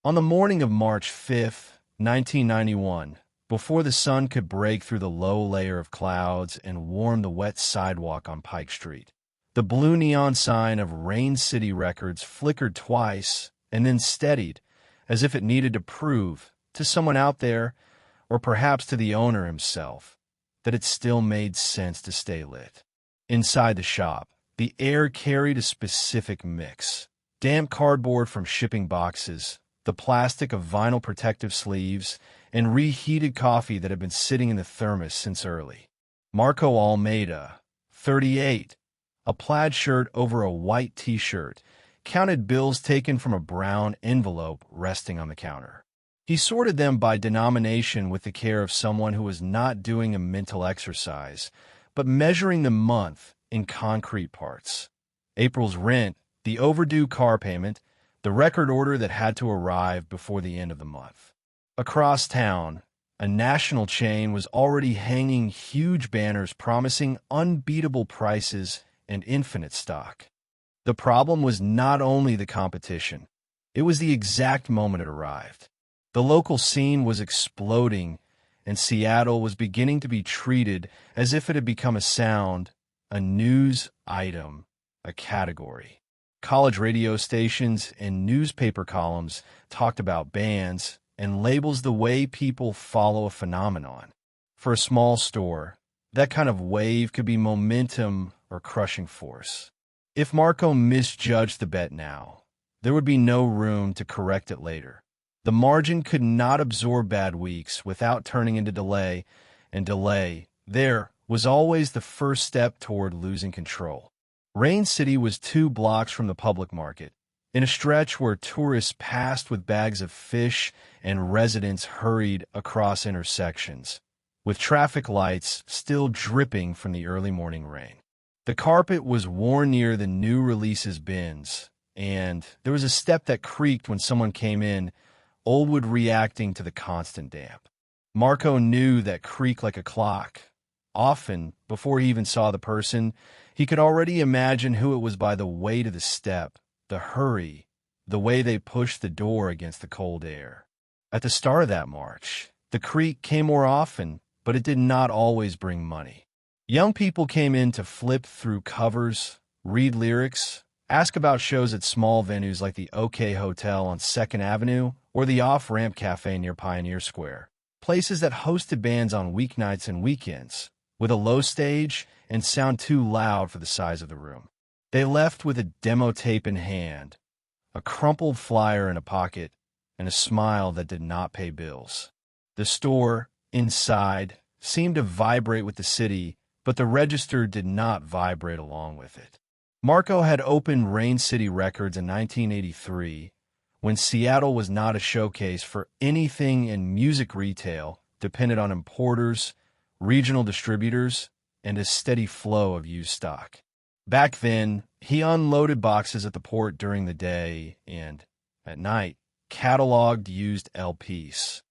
On the morning of March 5th, 1991, before the sun could break through the low layer of clouds and warm the wet sidewalk on Pike Street, the blue neon sign of Rain City Records flickered twice and then steadied, as if it needed to prove to someone out there, or perhaps to the owner himself, that it still made sense to stay lit. Inside the shop, the air carried a specific mix: damp cardboard from shipping boxes, the plastic of vinyl protective sleeves, and reheated coffee that had been sitting in the thermos since early. Marko Almeida, 38, a plaid shirt over a white t-shirt, counted bills taken from a brown envelope resting on the counter. He sorted them by denomination with the care of someone who was not doing a mental exercise, but measuring the month in concrete parts. April's rent, the overdue car payment, the record order that had to arrive before the end of the month. Across town, a national chain was already hanging huge banners promising unbeatable prices and infinite stock. The problem was not only the competition, it was the exact moment it arrived. The local scene was exploding, and Seattle was beginning to be treated as if it had become a sound, a news item, a category. College radio stations and newspaper columns talked about bands and labels the way people follow a phenomenon. For a small store, that kind of wave could be momentum or crushing force. If Marko misjudged the bet now, there would be no room to correct it later. The margin could not absorb bad weeks without turning into delay, and delay, there, was always the first step toward losing control. Rain City was 2 blocks from the public market, in a stretch where tourists passed with bags of fish and residents hurried across intersections, with traffic lights still dripping from the early morning rain. The carpet was worn near the new releases bins, and there was a step that creaked when someone came in, Oldwood reacting to the constant damp. Marko knew that creak like a clock. Often, before he even saw the person, he could already imagine who it was by the weight of the step, the hurry, the way they pushed the door against the cold air. At the start of that march, the creak came more often, but it did not always bring money. Young people came in to flip through covers, read lyrics, ask about shows at small venues like the OK Hotel on 2nd Avenue or the Off Ramp Café near Pioneer Square, places that hosted bands on weeknights and weekends, with a low stage and sound too loud for the size of the room. They left with a demo tape in hand, a crumpled flyer in a pocket, and a smile that did not pay bills. The store, inside, seemed to vibrate with the city, but the register did not vibrate along with it. Marko had opened Rain City Records in 1983, when Seattle was not a showcase for anything in music retail dependent on importers, regional distributors, and a steady flow of used stock. Back then, he unloaded boxes at the port during the day and, at night, cataloged used LPs.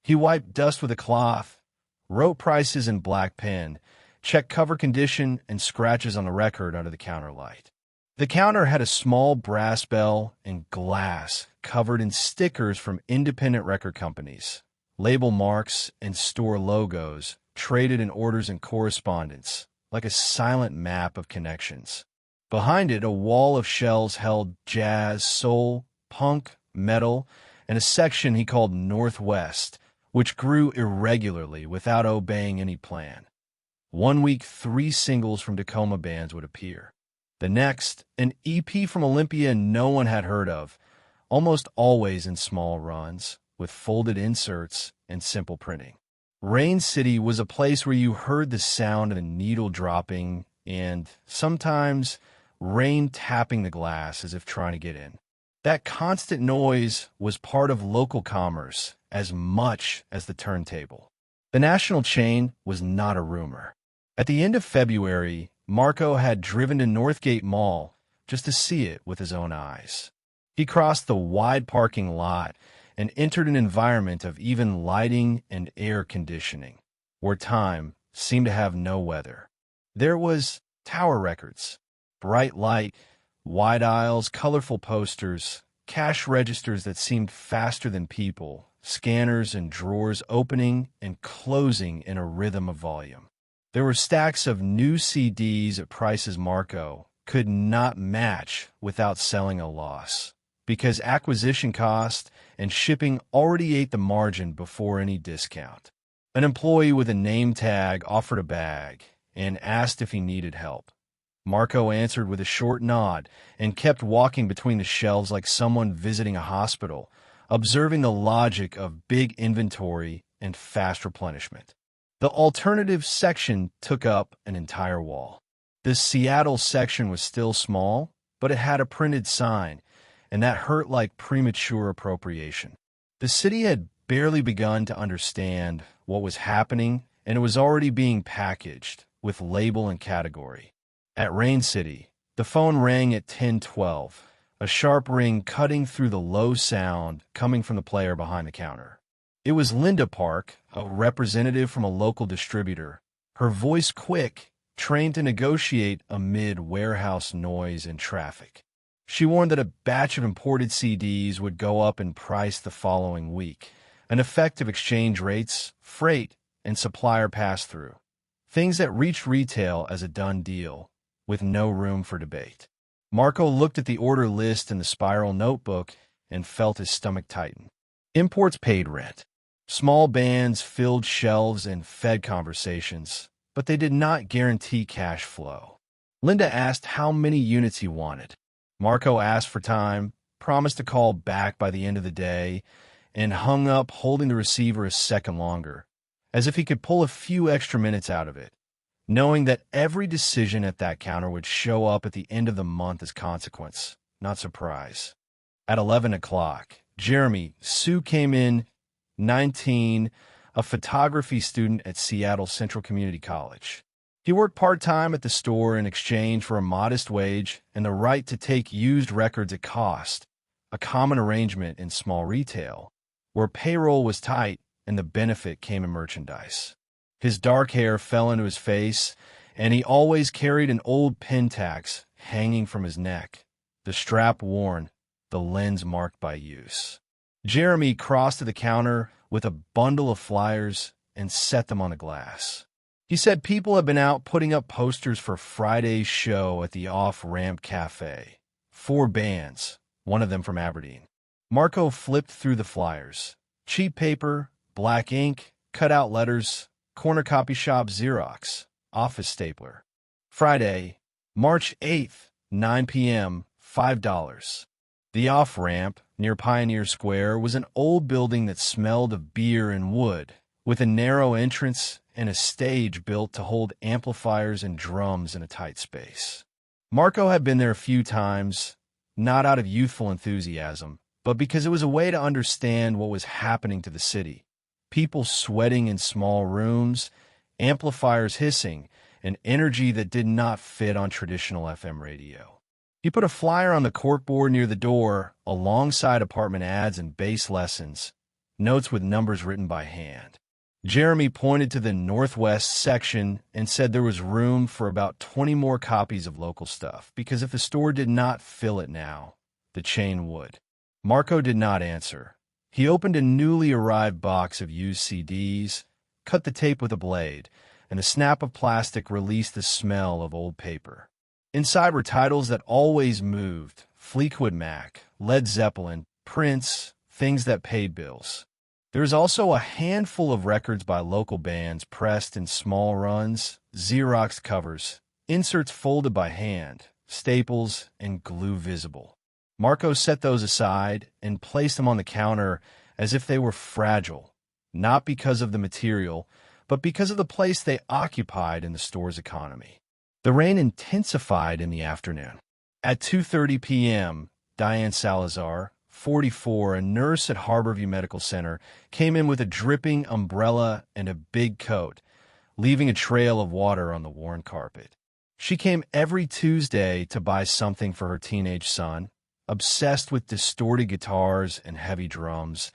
He wiped dust with a cloth, wrote prices in black pen, checked cover condition and scratches on the record under the counter light. The counter had a small brass bell and glass covered in stickers from independent record companies, label marks, and store logos traded in orders and correspondence, like a silent map of connections. Behind it, a wall of shelves held jazz, soul, punk, metal, and a section he called Northwest, which grew irregularly without obeying any plan. One week, 3 singles from Tacoma bands would appear. The next, an EP from Olympia no one had heard of, almost always in small runs, with folded inserts and simple printing. Rain City was a place where you heard the sound of the needle dropping and, sometimes, rain tapping the glass as if trying to get in. That constant noise was part of local commerce as much as the turntable. The national chain was not a rumor. At the end of February, Marko had driven to Northgate Mall just to see it with his own eyes. He crossed the wide parking lot and entered an environment of even lighting and air conditioning, where time seemed to have no weather. There was Tower Records, bright light, wide aisles, colorful posters, cash registers that seemed faster than people, scanners and drawers opening and closing in a rhythm of volume. There were stacks of new CDs at prices Marko could not match without selling a loss, because acquisition cost and shipping already ate the margin before any discount. An employee with a name tag offered a bag and asked if he needed help. Marko answered with a short nod and kept walking between the shelves like someone visiting a hospital, observing the logic of big inventory and fast replenishment. The alternative section took up an entire wall. The Seattle section was still small, but it had a printed sign, and that hurt like premature appropriation. The city had barely begun to understand what was happening, and it was already being packaged with label and category. At Rain City, the phone rang at 10:12, a sharp ring cutting through the low sound coming from the player behind the counter. It was Linda Park, a representative from a local distributor, her voice quick, trained to negotiate amid warehouse noise and traffic. She warned that a batch of imported CDs would go up in price the following week, an effect of exchange rates, freight, and supplier pass-through, things that reached retail as a done deal, with no room for debate. Marko looked at the order list in the spiral notebook and felt his stomach tighten. Imports paid rent. Small bands filled shelves and fed conversations, but they did not guarantee cash flow. Linda asked how many units he wanted. Marko asked for time, promised to call back by the end of the day, and hung up holding the receiver a second longer, as if he could pull a few extra minutes out of it, knowing that every decision at that counter would show up at the end of the month as consequence, not surprise. At 11 o'clock, Jeremy Sue came in, 19, a photography student at Seattle Central Community College. He worked part-time at the store in exchange for a modest wage and the right to take used records at cost, a common arrangement in small retail, where payroll was tight and the benefit came in merchandise. His dark hair fell into his face, and he always carried an old Pentax hanging from his neck, the strap worn, the lens marked by use. Jeremy crossed to the counter with a bundle of flyers and set them on the glass. He said people had been out putting up posters for Friday's show at the Off Ramp Café. 4 bands, one of them from Aberdeen. Marko flipped through the flyers. Cheap paper, black ink, cut-out letters, corner copy shop Xerox, office stapler. Friday, March 8th, 9 p.m., $5. The off-ramp, near Pioneer Square, was an old building that smelled of beer and wood, with a narrow entrance and a stage built to hold amplifiers and drums in a tight space. Marko had been there a few times, not out of youthful enthusiasm, but because it was a way to understand what was happening to the city. People sweating in small rooms, amplifiers hissing, and energy that did not fit on traditional FM radio. He put a flyer on the corkboard near the door, alongside apartment ads and bass lessons, notes with numbers written by hand. Jeremy pointed to the northwest section and said there was room for about 20 more copies of local stuff, because if the store did not fill it now, the chain would. Marko did not answer. He opened a newly arrived box of used CDs, cut the tape with a blade, and a snap of plastic released the smell of old paper. Inside were titles that always moved: Fleetwood Mac, Led Zeppelin, Prince, things that paid bills. There was also a handful of records by local bands pressed in small runs, Xerox covers, inserts folded by hand, staples, and glue visible. Marko set those aside and placed them on the counter as if they were fragile, not because of the material, but because of the place they occupied in the store's economy. The rain intensified in the afternoon. At 2:30 p.m., Diane Salazar, 44, a nurse at Harborview Medical Center, came in with a dripping umbrella and a big coat, leaving a trail of water on the worn carpet. She came every Tuesday to buy something for her teenage son, obsessed with distorted guitars and heavy drums,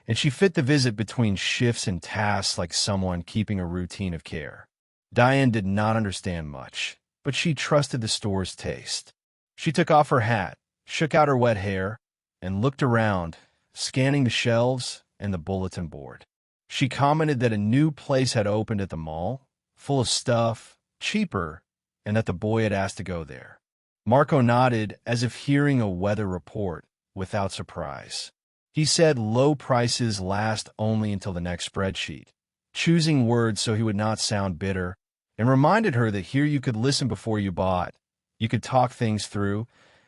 and she fit the visit between shifts and tasks like someone keeping a routine of care. Diane did not understand much, but she trusted the store's taste. She took off her hat, shook out her wet hair, and looked around, scanning the shelves and the bulletin board. She commented that a new place had opened at the mall, full of stuff, cheaper, and that the boy had asked to go there. Marko nodded as if hearing a weather report, without surprise. He said low prices last only until the next spreadsheet, choosing words so he would not sound bitter, and reminded her that here you could listen before you bought, you could talk things through,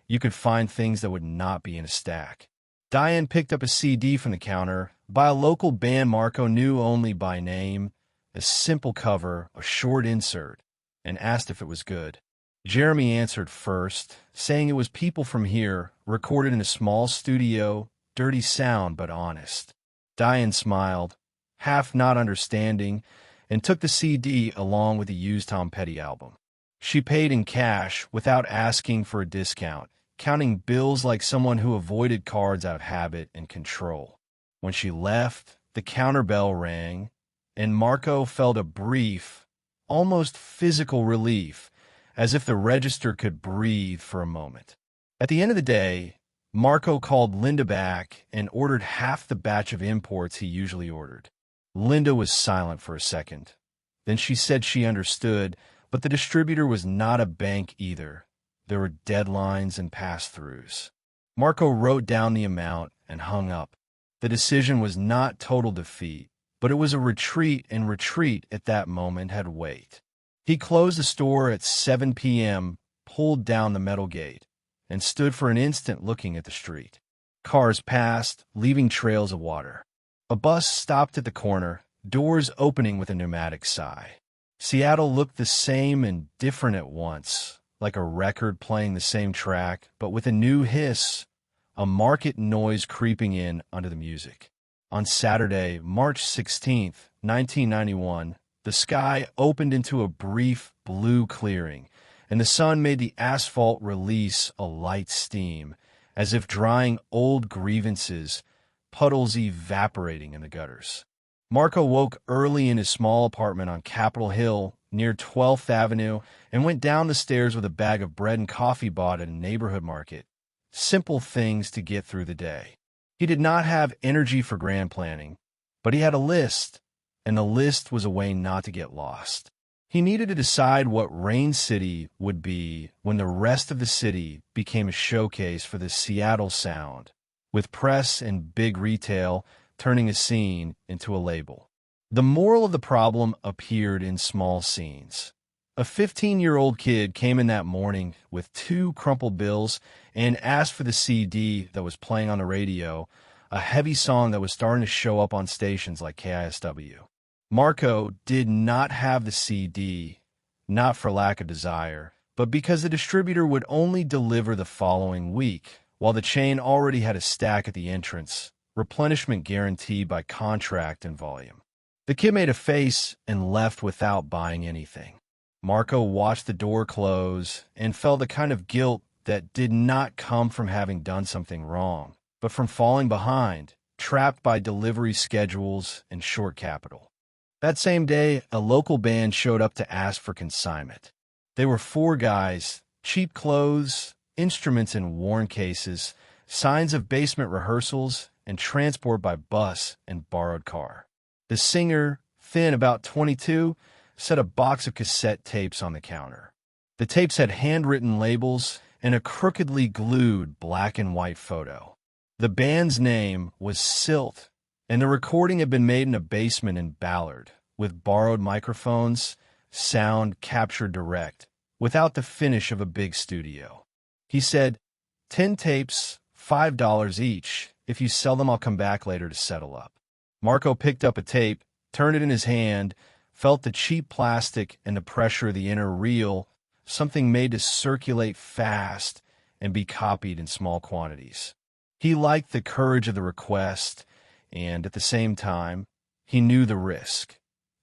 you could find things that would not be in a stack. Diane picked up a CD from the counter by a local band Marko knew only by name, a simple cover, a short insert, and asked if it was good. Jeremy answered first, saying it was people from here, recorded in a small studio, dirty sound but honest. Diane smiled, half not understanding, and took the CD along with the used Tom Petty album. She paid in cash without asking for a discount, counting bills like someone who avoided cards out of habit and control. When she left, the counter bell rang, and Marko felt a brief, almost physical relief, as if the register could breathe for a moment. At the end of the day, Marko called Linda back and ordered half the batch of imports he usually ordered. Linda was silent for a second. Then she said she understood, but the distributor was not a bank either. There were deadlines and pass-throughs. Marko wrote down the amount and hung up. The decision was not total defeat, but it was a retreat, and retreat at that moment had weight. He closed the store at 7 p.m., pulled down the metal gate, and stood for an instant looking at the street. Cars passed, leaving trails of water. A bus stopped at the corner, doors opening with a pneumatic sigh. Seattle looked the same and different at once, like a record playing the same track, but with a new hiss, a market noise creeping in under the music. On Saturday, March 16th, 1991, the sky opened into a brief blue clearing, and the sun made the asphalt release a light steam, as if drying old grievances, puddles evaporating in the gutters. Marko woke early in his small apartment on Capitol Hill near 12th Avenue and went down the stairs with a bag of bread and coffee bought at a neighborhood market. Simple things to get through the day. He did not have energy for grand planning, but he had a list, and the list was a way not to get lost. He needed to decide what Rain City would be when the rest of the city became a showcase for the Seattle sound, with press and big retail turning a scene into a label. The moral of the problem appeared in small scenes. A 15-year-old kid came in that morning with 2 crumpled bills and asked for the CD that was playing on the radio, a heavy song that was starting to show up on stations like KISW. Marko did not have the CD, not for lack of desire, but because the distributor would only deliver the following week, while the chain already had a stack at the entrance, replenishment guaranteed by contract and volume. The kid made a face and left without buying anything. Marko watched the door close and felt the kind of guilt that did not come from having done something wrong, but from falling behind, trapped by delivery schedules and short capital. That same day, a local band showed up to ask for consignment. They were 4 guys, cheap clothes, instruments in worn cases, signs of basement rehearsals, and transport by bus and borrowed car. The singer, thin, about 22, set a box of cassette tapes on the counter. The tapes had handwritten labels and a crookedly glued black and white photo. The band's name was Silt, and the recording had been made in a basement in Ballard, with borrowed microphones, sound captured direct, without the finish of a big studio. He said, 10 tapes, $5 each. If you sell them, I'll come back later to settle up. Marko picked up a tape, turned it in his hand, felt the cheap plastic and the pressure of the inner reel, something made to circulate fast and be copied in small quantities. He liked the courage of the request, and at the same time, he knew the risk.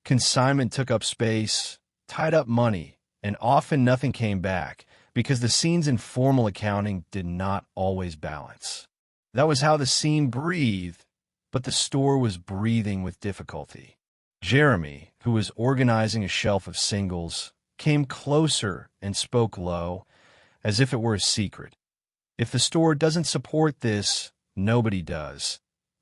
Consignment took up space, tied up money, and often nothing came back because the scene's informal accounting did not always balance. That was how the scene breathed, but the store was breathing with difficulty. Jeremy, who was organizing a shelf of singles, came closer and spoke low, as if it were a secret. If the store doesn't support this, Nobody does.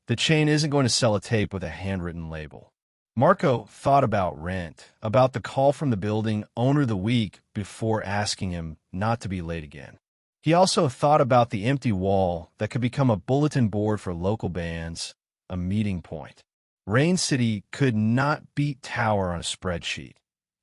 The chain isn't going to sell a tape with a handwritten label. Marko thought about rent, about the call from the building owner the week before asking him not to be late again. He also thought about the empty wall that could become a bulletin board for local bands, a meeting point. Rain City could not beat Tower on a spreadsheet.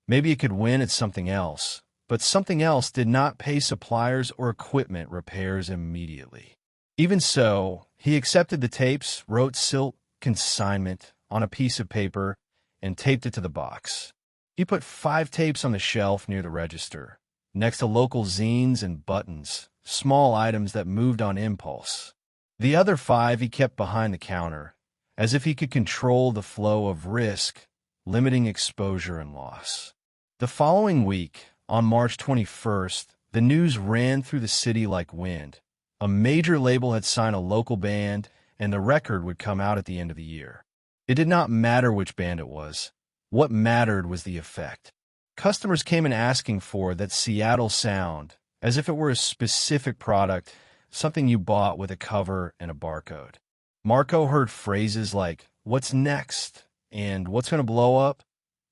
Maybe it could win at something else, but something else did not pay suppliers or equipment repairs immediately. Even so, he accepted the tapes, wrote Silt consignment on a piece of paper, and taped it to the box. He put 5 tapes on the shelf near the register, next to local zines and buttons, small items that moved on impulse. The other 5 he kept behind the counter, as if he could control the flow of risk, limiting exposure and loss. The following week, on March 21st, the news ran through the city like wind. A major label had signed a local band, and the record would come out at the end of the year. It did not matter which band it was. What mattered was the effect. Customers came in asking for that Seattle sound, as if it were a specific product, something you bought with a cover and a barcode. Marko heard phrases like, "What's next?" and "What's going to blow up?"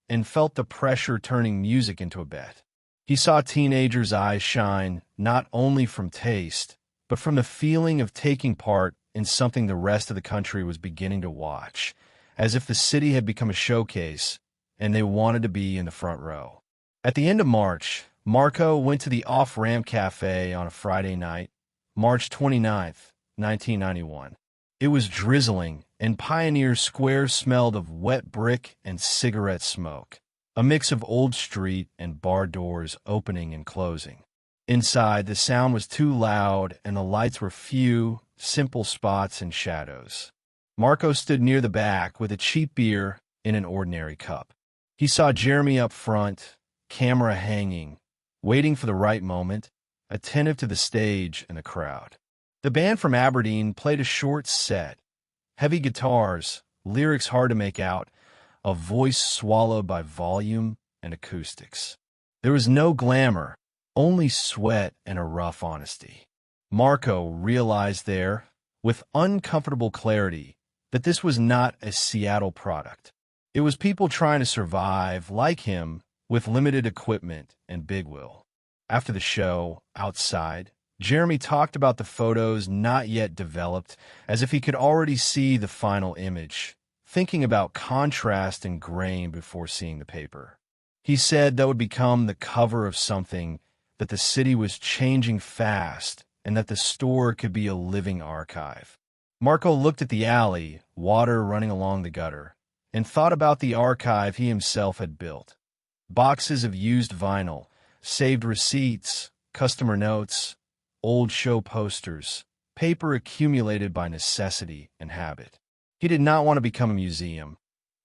and felt the pressure turning music into a bet. He saw teenagers' eyes shine, not only from taste, but from the feeling of taking part in something the rest of the country was beginning to watch, as if the city had become a showcase, and they wanted to be in the front row. At the end of March, Marko went to the Off Ramp Café on a Friday night, March 29th, 1991. It was drizzling, and Pioneer Square smelled of wet brick and cigarette smoke, a mix of old street and bar doors opening and closing. Inside, the sound was too loud, and the lights were few, simple spots and shadows. Marko stood near the back with a cheap beer in an ordinary cup. He saw Jeremy up front, camera hanging, waiting for the right moment, attentive to the stage and the crowd. The band from Aberdeen played a short set. Heavy guitars, lyrics hard to make out, a voice swallowed by volume and acoustics. There was no glamour, only sweat and a rough honesty. Marko realized there, with uncomfortable clarity, that this was not a Seattle product. It was people trying to survive, like him, with limited equipment and big will. After the show, outside, Jeremy talked about the photos not yet developed, as if he could already see the final image, thinking about contrast and grain before seeing the paper. He said that would become the cover of something, that the city was changing fast, and that the store could be a living archive. Marko looked at the alley, water running along the gutter, and thought about the archive he himself had built. Boxes of used vinyl, saved receipts, customer notes, old show posters, paper accumulated by necessity and habit. He did not want to become a museum.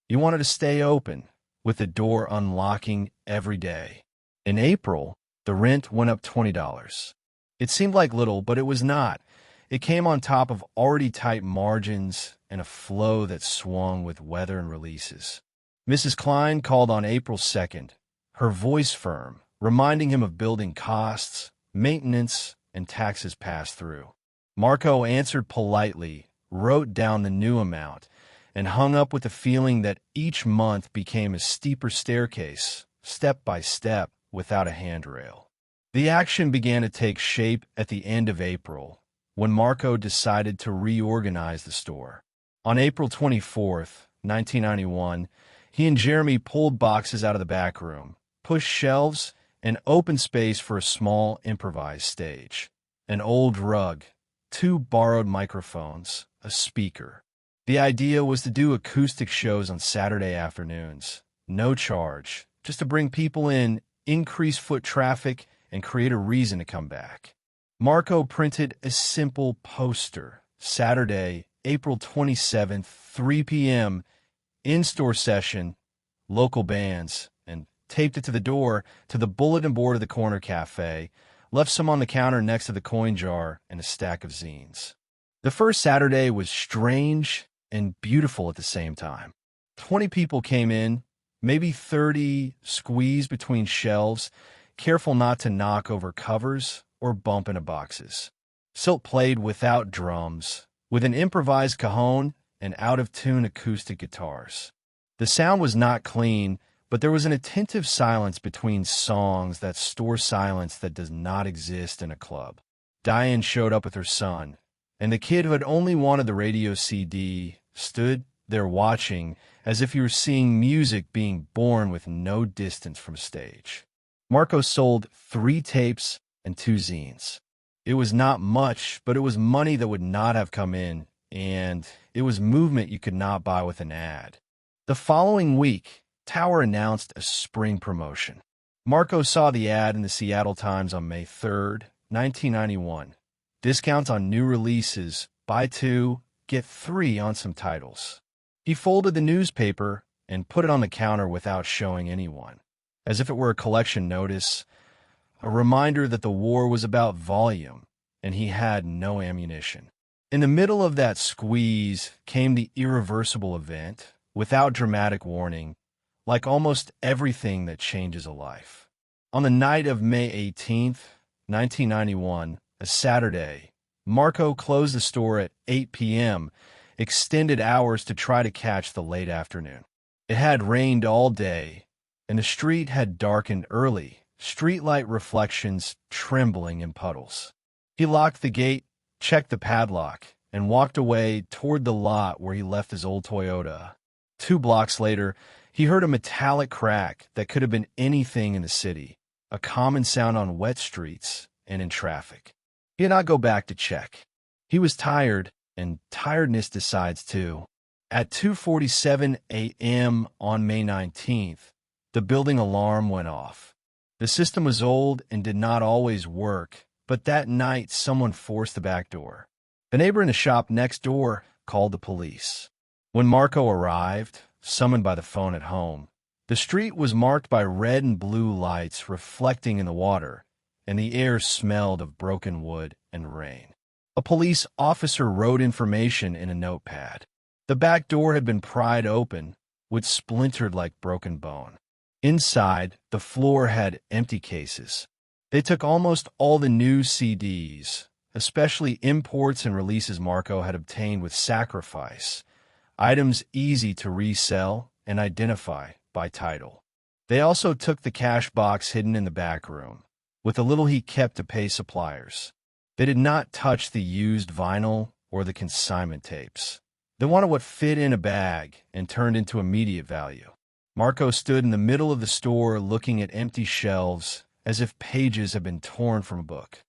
He wanted to stay open, with the door unlocking every day. In April, the rent went up $20. It seemed like little, but it was not. It came on top of already tight margins and a flow that swung with weather and releases. Mrs. Klein called on April 2nd, her voice firm, reminding him of building costs, maintenance, and taxes passed through. Marko answered politely, wrote down the new amount, and hung up with the feeling that each month became a steeper staircase, step by step, without a handrail. The action began to take shape at the end of April, when Marko decided to reorganize the store. On April 24th, 1991, he and Jeremy pulled boxes out of the back room, pushed shelves, and opened space for a small improvised stage. An old rug, 2 borrowed microphones, a speaker. The idea was to do acoustic shows on Saturday afternoons. No charge, just to bring people in, increase foot traffic, and create a reason to come back. Marko printed a simple poster. Saturday, April 27th, 3 p.m., in-store session, local bands, and taped it to the door to the bulletin board of the corner cafe, left some on the counter next to the coin jar and a stack of zines. The first Saturday was strange and beautiful at the same time. 20 people came in, maybe 30 squeezed between shelves, careful not to knock over covers or bump into boxes. Silt played without drums, with an improvised cajon and out-of-tune acoustic guitars. The sound was not clean, but there was an attentive silence between songs, that store silence that does not exist in a club. Diane showed up with her son, and the kid who had only wanted the radio CD stood there watching as if he were seeing music being born with no distance from stage. Marko sold 3 tapes and 2 zines. It was not much, but it was money that would not have come in, and it was movement you could not buy with an ad. The following week, Tower announced a spring promotion. Marko saw the ad in the Seattle Times on May 3rd, 1991. Discounts on new releases, buy 2, get 3 on some titles. He folded the newspaper and put it on the counter without showing anyone, as if it were a collection notice, a reminder that the war was about volume, and he had no ammunition. In the middle of that squeeze came the irreversible event, without dramatic warning, like almost everything that changes a life. On the night of May 18th, 1991, a Saturday, Marko closed the store at 8 p.m., extended hours to try to catch the late afternoon. It had rained all day, and the street had darkened early, streetlight reflections trembling in puddles. He locked the gate, checked the padlock, and walked away toward the lot where he left his old Toyota. 2 blocks later, he heard a metallic crack that could have been anything in the city, a common sound on wet streets and in traffic. He did not go back to check. He was tired, and tiredness decides too. At 2:47 a.m. on May 19th, the building alarm went off. The system was old and did not always work, but that night someone forced the back door. A neighbor in the shop next door called the police. When Marko arrived, summoned by the phone at home, the street was marked by red and blue lights reflecting in the water, and the air smelled of broken wood and rain. A police officer wrote information in a notepad. The back door had been pried open, which splintered like broken bone. Inside, the floor had empty cases. They took almost all the new CDs, especially imports and releases Marko had obtained with sacrifice, items easy to resell and identify by title. They also took the cash box hidden in the back room, with the little he kept to pay suppliers. They did not touch the used vinyl or the consignment tapes. They wanted what fit in a bag and turned into immediate value. Marko stood in the middle of the store looking at empty shelves as if pages had been torn from a book.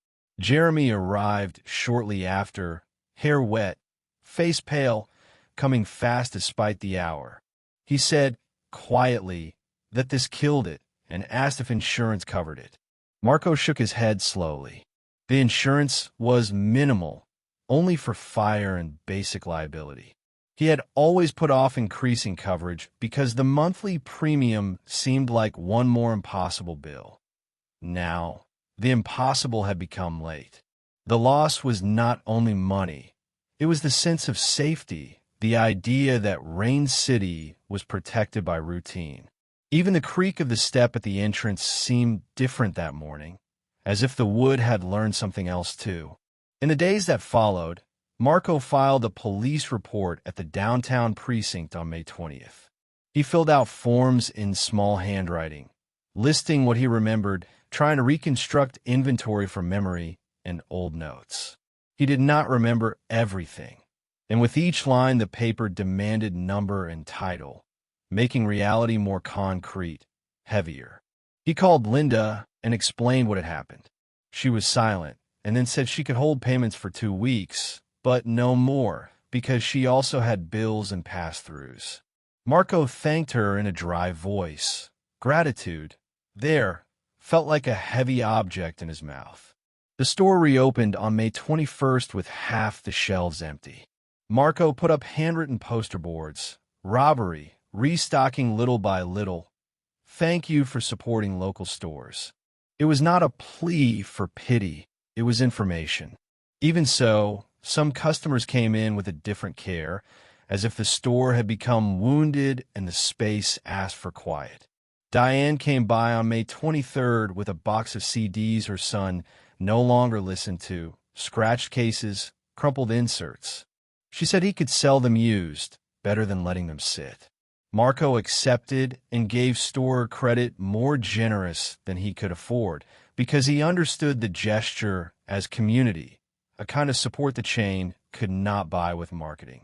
Jeremy arrived shortly after, hair wet, face pale, coming fast despite the hour. He said, quietly, that this killed it and asked if insurance covered it. Marko shook his head slowly. The insurance was minimal, only for fire and basic liability. He had always put off increasing coverage because the monthly premium seemed like one more impossible bill. Now, the impossible had become late. The loss was not only money, it was the sense of safety, the idea that Rain City was protected by routine. Even the creak of the step at the entrance seemed different that morning, as if the wood had learned something else too. In the days that followed, Marko filed a police report at the downtown precinct on May 20th. He filled out forms in small handwriting, listing what he remembered, trying to reconstruct inventory from memory and old notes. He did not remember everything, and with each line the paper demanded number and title, making reality more concrete, heavier. He called Linda and explained what had happened. She was silent, and then said she could hold payments for 2 weeks, but no more, because she also had bills and pass-throughs. Marko thanked her in a dry voice. Gratitude, there, felt like a heavy object in his mouth. The store reopened on May 21st with half the shelves empty. Marko put up handwritten poster boards. Robbery, restocking little by little. Thank you for supporting local stores. It was not a plea for pity, it was information. Even so, some customers came in with a different care, as if the store had become wounded and the space asked for quiet. Diane came by on May 23rd with a box of CDs her son no longer listened to, scratched cases, crumpled inserts. She said he could sell them used, better than letting them sit. Marko accepted and gave store credit more generous than he could afford because he understood the gesture as community, a kind of support the chain could not buy with marketing.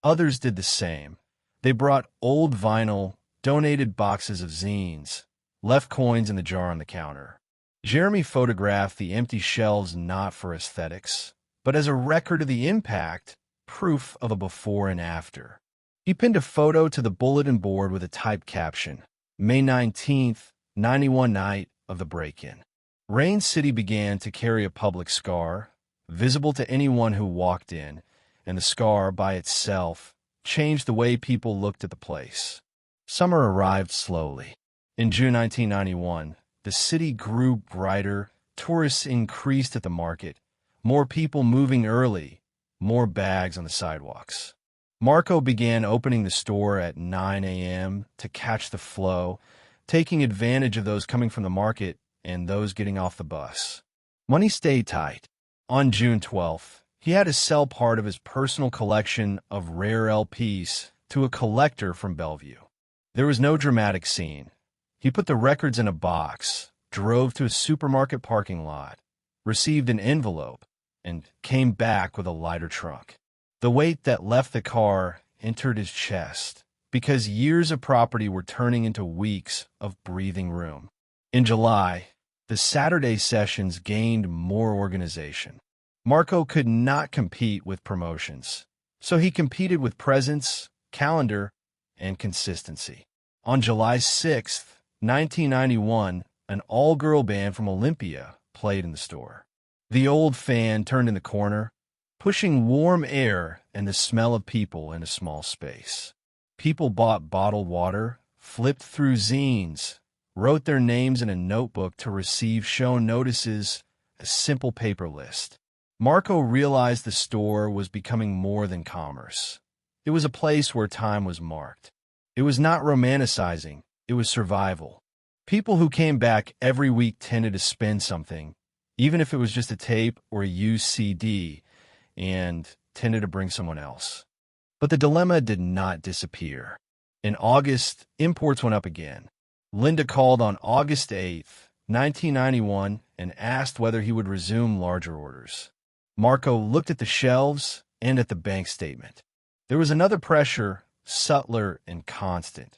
Others did the same. They brought old vinyl, donated boxes of zines, left coins in the jar on the counter. Jeremy photographed the empty shelves not for aesthetics, but as a record of the impact, proof of a before and after. He pinned a photo to the bulletin board with a typed caption, May 19th, 91 night of the break-in. Rain City began to carry a public scar, visible to anyone who walked in, and the scar by itself changed the way people looked at the place. Summer arrived slowly. In June 1991, the city grew brighter, tourists increased at the market, more people moving early, more bags on the sidewalks. Marko began opening the store at 9 a.m. to catch the flow, taking advantage of those coming from the market and those getting off the bus. Money stayed tight. On June 12th, he had to sell part of his personal collection of rare LPs to a collector from Bellevue. There was no dramatic scene. He put the records in a box, drove to a supermarket parking lot, received an envelope, and came back with a lighter trunk. The weight that left the car entered his chest because years of property were turning into weeks of breathing room. In July, the Saturday sessions gained more organization. Marko could not compete with promotions, so he competed with presence, calendar, and consistency. On July 6th, 1991, an all-girl band from Olympia played in the store. The old fan turned in the corner, pushing warm air and the smell of people in a small space. People bought bottled water, flipped through zines, wrote their names in a notebook to receive show notices, a simple paper list. Marko realized the store was becoming more than commerce. It was a place where time was marked. It was not romanticizing, it was survival. People who came back every week tended to spend something, even if it was just a tape or a used CD, and tended to bring someone else. But the dilemma did not disappear. In August, imports went up again. Linda called on August 8th, 1991, and asked whether he would resume larger orders. Marko looked at the shelves and at the bank statement. There was another pressure, subtler and constant.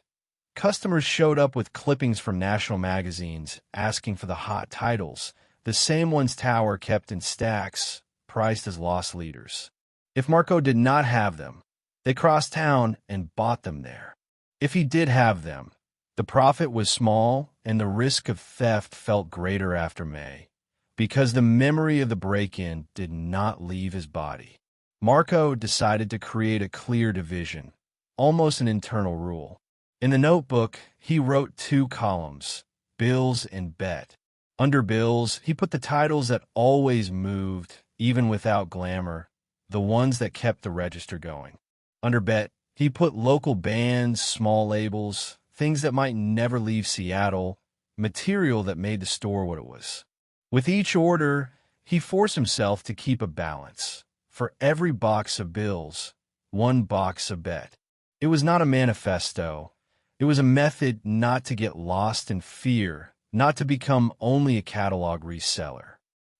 Customers showed up with clippings from national magazines asking for the hot titles, the same ones Tower kept in stacks, priced as lost leaders. If Marko did not have them, they crossed town and bought them there. If he did have them, the profit was small and the risk of theft felt greater after May, because the memory of the break-in did not leave his body. Marko decided to create a clear division, almost an internal rule. In the notebook, he wrote 2 columns, bills and bet. Under bills, he put the titles that always moved, even without glamour, the ones that kept the register going. Under bet, he put local bands, small labels, things that might never leave Seattle, material that made the store what it was. With each order, he forced himself to keep a balance. For every box of bills, 1 box of bet. It was not a manifesto. It was a method not to get lost in fear, not to become only a catalog reseller.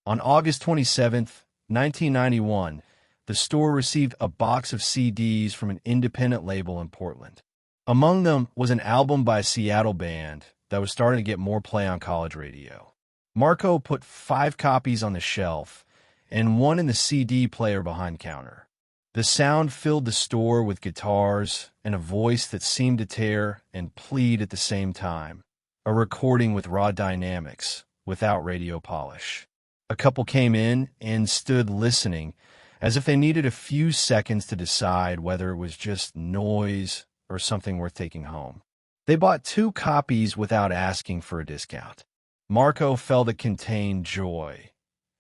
On August 27th, 1991, the store received a box of CDs from an independent label in Portland. Among them was an album by a Seattle band that was starting to get more play on college radio. Marko put 5 copies on the shelf and 1 in the CD player behind counter. The sound filled the store with guitars and a voice that seemed to tear and plead at the same time, a recording with raw dynamics, without radio polish. A couple came in and stood listening, as if they needed a few seconds to decide whether it was just noise or something worth taking home. They bought 2 copies without asking for a discount. Marko felt it contained joy,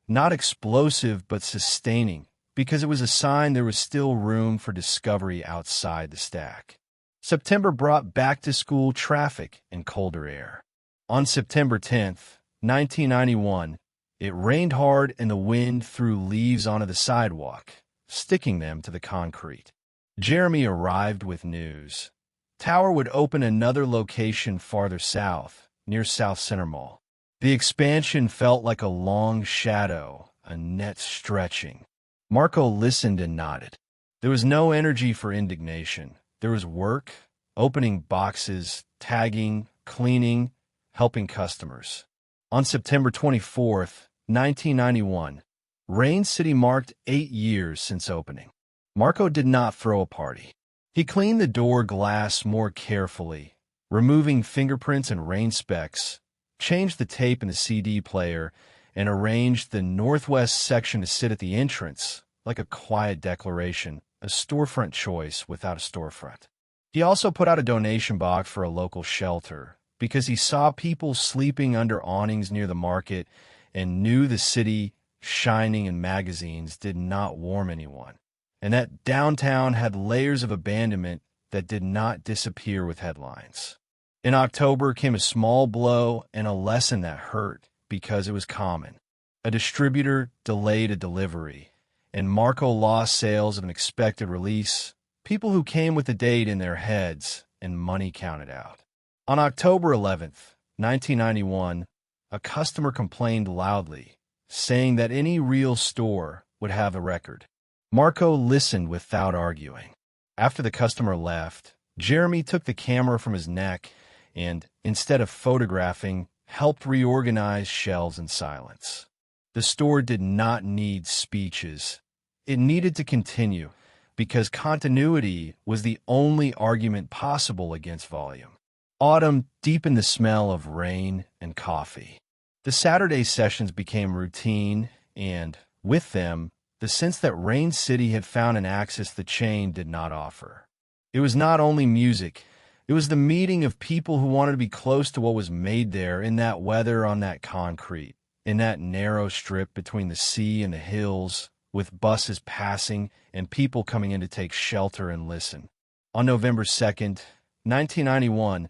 not explosive but sustaining, because it was a sign there was still room for discovery outside the stack. September brought back-to-school traffic and colder air. On September 10th, 1991, it rained hard and the wind threw leaves onto the sidewalk, sticking them to the concrete. Jeremy arrived with news. Tower would open another location farther south, near South Center Mall. The expansion felt like a long shadow, a net stretching. Marko listened and nodded. There was no energy for indignation. There was work, opening boxes, tagging, cleaning, helping customers. On September 24th, 1991, Rain City marked 8 years since opening. Marko did not throw a party. He cleaned the door glass more carefully, removing fingerprints and rain specks, changed the tape in the CD player, and arranged the northwest section to sit at the entrance, like a quiet declaration, a storefront choice without a storefront. He also put out a donation box for a local shelter, because he saw people sleeping under awnings near the market and knew the city, shining in magazines, did not warm anyone, and that downtown had layers of abandonment that did not disappear with headlines. In October came a small blow and a lesson that hurt because it was common. A distributor delayed a delivery, and Marko lost sales of an expected release, people who came with the date in their heads, and money counted out. On October 11th, 1991, a customer complained loudly, saying that any real store would have a record. Marko listened without arguing. After the customer left, Jeremy took the camera from his neck and, instead of photographing, helped reorganize shelves in silence. The store did not need speeches. It needed to continue, because continuity was the only argument possible against volume. Autumn deepened the smell of rain and coffee. The Saturday sessions became routine, and, with them, the sense that Rain City had found an access the chain did not offer. It was not only music. It was the meeting of people who wanted to be close to what was made there in that weather on that concrete, in that narrow strip between the sea and the hills, with buses passing and people coming in to take shelter and listen. On November 2nd, 1991,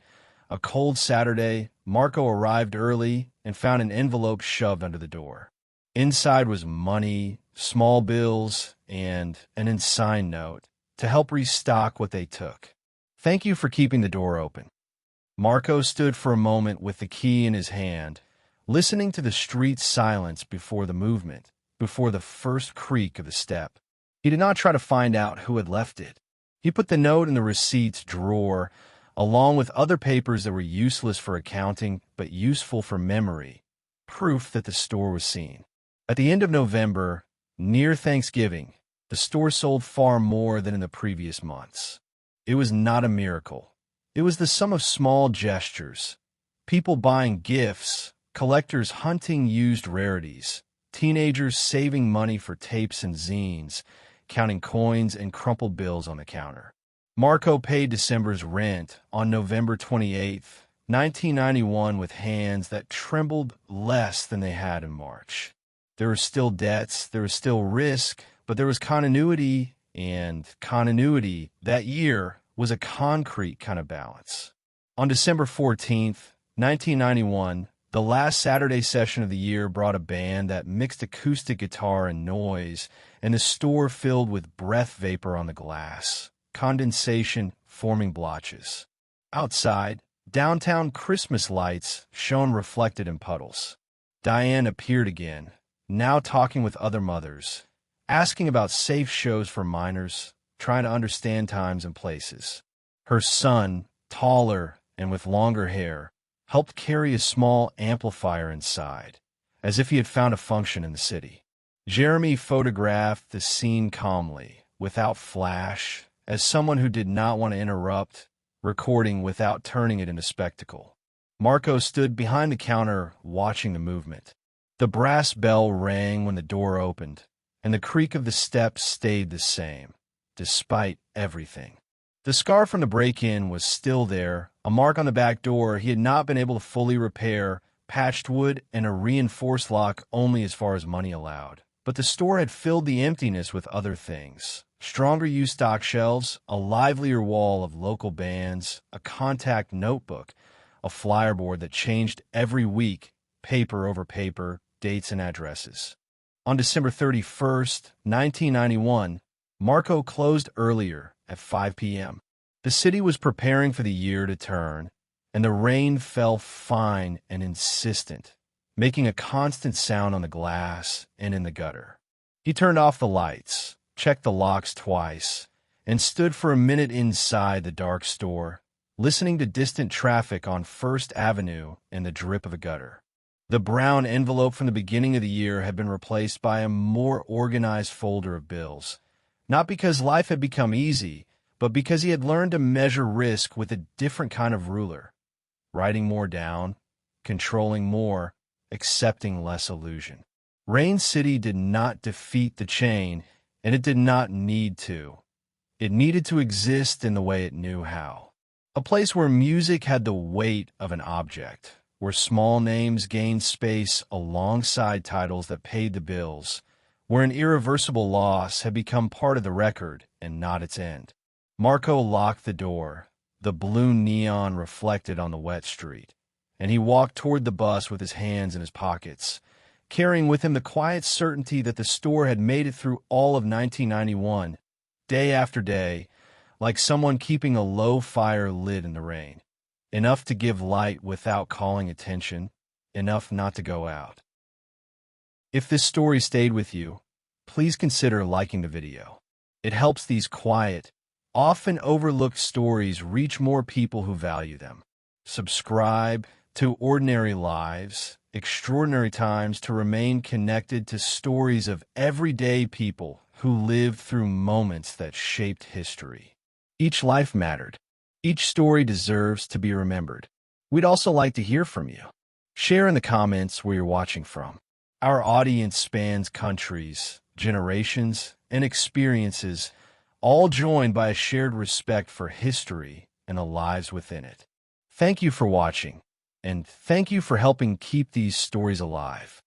a cold Saturday, Marko arrived early and found an envelope shoved under the door. Inside was money, small bills, and an unsigned note to help restock what they took. Thank you for keeping the door open. Marko stood for a moment with the key in his hand, listening to the street silence before the movement, before the first creak of the step. He did not try to find out who had left it. He put the note in the receipts drawer, along with other papers that were useless for accounting but useful for memory, proof that the store was seen. At the end of November, near Thanksgiving, the store sold far more than in the previous months. It was not a miracle. It was the sum of small gestures. People buying gifts, collectors hunting used rarities, teenagers saving money for tapes and zines, counting coins and crumpled bills on the counter. Marko paid December's rent on November 28th, 1991, with hands that trembled less than they had in March. There were still debts, there was still risk, but there was continuity, and continuity that year was a concrete kind of balance. On December 14th, 1991, the last Saturday session of the year brought a band that mixed acoustic guitar and noise, and the store filled with breath vapor on the glass, condensation forming blotches. Outside, downtown Christmas lights shone reflected in puddles. Diane appeared again, now talking with other mothers, asking about safe shows for minors, trying to understand times and places. Her son, taller and with longer hair, helped carry a small amplifier inside, as if he had found a function in the city. Jeremy photographed the scene calmly, without flash, as someone who did not want to interrupt, recording without turning it into spectacle. Marko stood behind the counter watching the movement. The brass bell rang when the door opened, and the creak of the steps stayed the same, despite everything. The scar from the break-in was still there, a mark on the back door he had not been able to fully repair, patched wood, and a reinforced lock only as far as money allowed. But the store had filled the emptiness with other things. Stronger used stock shelves, a livelier wall of local bands, a contact notebook, a flyer board that changed every week, paper over paper, dates and addresses. On December 31st, 1991, Marko closed earlier at 5 p.m. The city was preparing for the year to turn, and the rain fell fine and insistent, making a constant sound on the glass and in the gutter. He turned off the lights, checked the locks twice, and stood for a minute inside the dark store, listening to distant traffic on First Avenue and the drip of a gutter. The brown envelope from the beginning of the year had been replaced by a more organized folder of bills, not because life had become easy, but because he had learned to measure risk with a different kind of ruler, writing more down, controlling more, accepting less illusion. Rain City did not defeat the chain, and it did not need to. It needed to exist in the way it knew how. A place where music had the weight of an object, where small names gained space alongside titles that paid the bills, where an irreversible loss had become part of the record and not its end. Marko locked the door. The blue neon reflected on the wet street, and he walked toward the bus with his hands in his pockets, carrying with him the quiet certainty that the store had made it through all of 1991, day after day, like someone keeping a low-fire lid in the rain, enough to give light without calling attention, enough not to go out. If this story stayed with you, please consider liking the video. It helps these quiet, often overlooked stories reach more people who value them. Subscribe to Ordinary Lives, Extraordinary Times to remain connected to stories of everyday people who lived through moments that shaped history. Each life mattered. Each story deserves to be remembered. We'd also like to hear from you. Share in the comments where you're watching from. Our audience spans countries, generations, and experiences, all joined by a shared respect for history and the lives within it. Thank you for watching, and thank you for helping keep these stories alive.